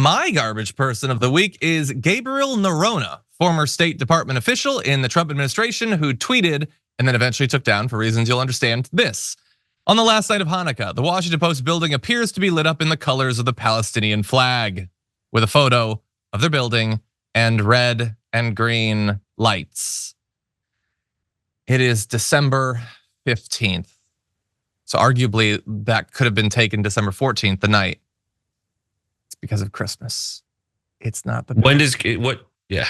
My garbage person of the week is Gabriel Noronha, former State Department official in the Trump administration who tweeted and then eventually took down, for reasons you'll understand, this. On the last night of Hanukkah, the Washington Post building appears to be lit up in the colors of the Palestinian flag, with a photo of their building and red and green lights. It is December 15th. So arguably that could have been taken December 14th, the night. It's because of Christmas. It's not the Yeah.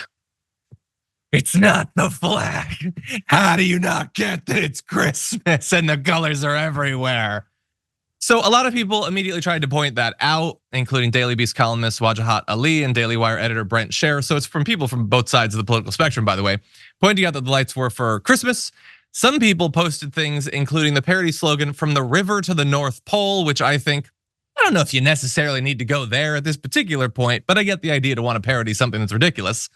It's not the flag. How do you not get that it's Christmas and the colors are everywhere? So a lot of people immediately tried to point that out, including Daily Beast columnist Wajahat Ali and Daily Wire editor Brent Scher. So it's from people from both sides of the political spectrum, by the way, pointing out that the lights were for Christmas. Some people posted things, including the parody slogan, "From the river to the North Pole," which I think, I don't know if you necessarily need to go there at this particular point, but I get the idea to want to parody something that's ridiculous.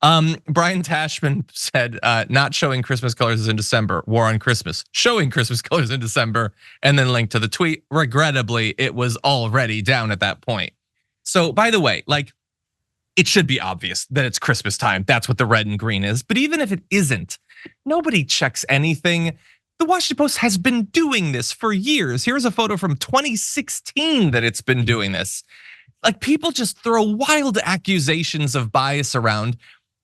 Brian Tashman said, not showing Christmas colors in December, war on Christmas, showing Christmas colors in December, and then linked to the tweet. Regrettably, it was already down at that point. So by the way, like, it should be obvious that it's Christmas time. That's what the red and green is. But even if it isn't, nobody checks anything. The Washington Post has been doing this for years. Here's a photo from 2016 that it's been doing this. Like, people just throw wild accusations of bias around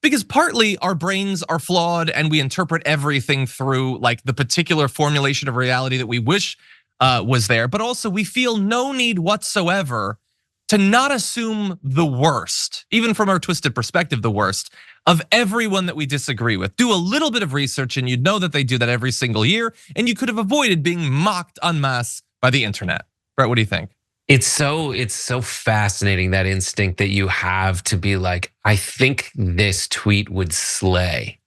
because partly our brains are flawed and we interpret everything through like the particular formulation of reality that we wish was there. But also we feel no need whatsoever to not assume the worst, even from our twisted perspective, the worst of everyone that we disagree with. Do a little bit of research and you'd know that they do that every single year, and you could have avoided being mocked en masse by the internet. Brett, what do you think? It's so fascinating, that instinct that you have to be like, I think this tweet would slay.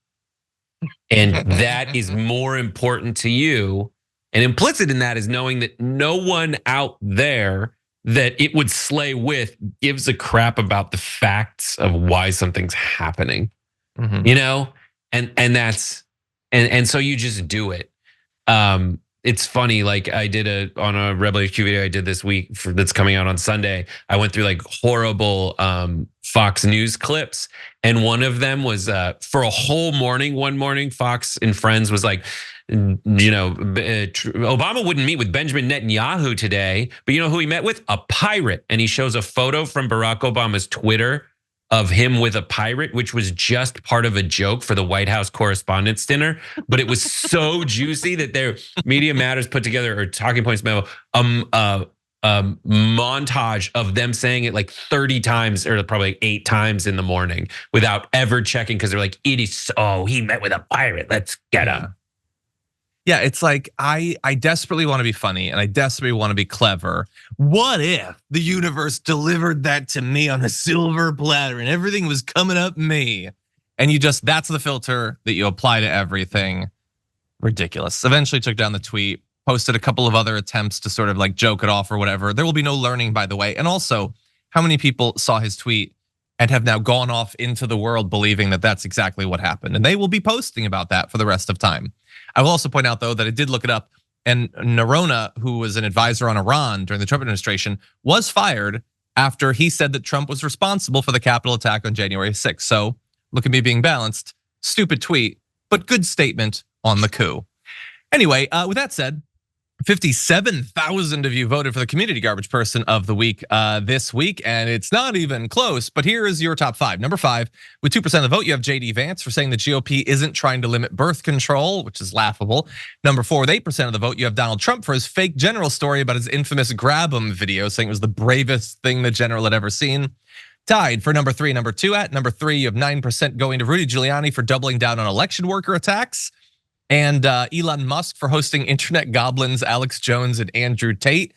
And that is more important to you. And implicit in that is knowing that no one out there that it would slay with gives a crap about the facts of why something's happening. You know? And so you just do it. It's funny, like I did on a Rebel HQ video I did this week that's coming out on Sunday. I went through like horrible Fox News clips, and one of them was for a whole morning. One morning, Fox and Friends was like, Obama wouldn't meet with Benjamin Netanyahu today, but you know who he met with? A pirate. And he shows a photo from Barack Obama's Twitter of him with a pirate, which was just part of a joke for the White House Correspondents' Dinner. But it was so juicy that their Media Matters put together, or Talking Points memo, montage of them saying it like 30 times, or probably like 8 times in the morning without ever checking, because they're like, it is, oh, he met with a pirate, let's get him. Yeah, it's like, I desperately want to be funny and I desperately want to be clever. What if the universe delivered that to me on a silver platter and everything was coming up me? And that's the filter that you apply to everything. Ridiculous. Eventually took down the tweet, posted a couple of other attempts to sort of like joke it off or whatever. There will be no learning, by the way. And also, how many people saw his tweet and have now gone off into the world believing that that's exactly what happened? And they will be posting about that for the rest of time. I will also point out, though, that I did look it up, and Noronha, who was an advisor on Iran during the Trump administration, was fired after he said that Trump was responsible for the Capitol attack on January 6th. So look at me being balanced. Stupid tweet, but good statement on the coup. Anyway, with that said, 57,000 of you voted for the community garbage person of the week this week, and it's not even close. But here is your top 5. Number 5, with 2% of the vote, you have JD Vance for saying the GOP isn't trying to limit birth control, which is laughable. Number 4, with 8% of the vote, you have Donald Trump for his fake general story about his infamous grab 'em video, saying it was the bravest thing the general had ever seen. Tied for number 3, number 2 at number 3, you have 9% going to Rudy Giuliani for doubling down on election worker attacks. And Elon Musk for hosting internet goblins Alex Jones and Andrew Tate.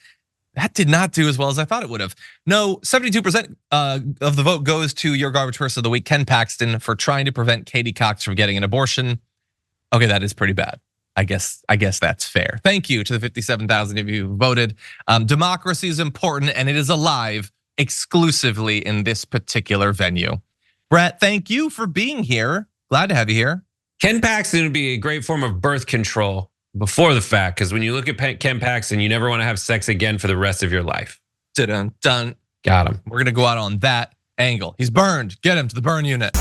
That did not do as well as I thought it would have. No, 72% of the vote goes to your garbage person of the week, Ken Paxton, for trying to prevent Katie Cox from getting an abortion. Okay, that is pretty bad. I guess that's fair. Thank you to the 57,000 of you who voted. Democracy is important and it is alive exclusively in this particular venue. Brett, thank you for being here. Glad to have you here. Ken Paxton would be a great form of birth control before the fact, because when you look at Ken Paxton, you never want to have sex again for the rest of your life. Dun dun. Got him. We're gonna go out on that angle. He's burned. Get him to the burn unit.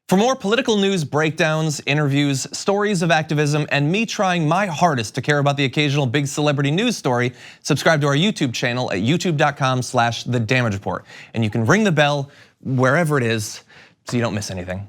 For more political news breakdowns, interviews, stories of activism, and me trying my hardest to care about the occasional big celebrity news story, subscribe to our YouTube channel at youtube.com/The Damage Report. And you can ring the bell wherever it is so you don't miss anything.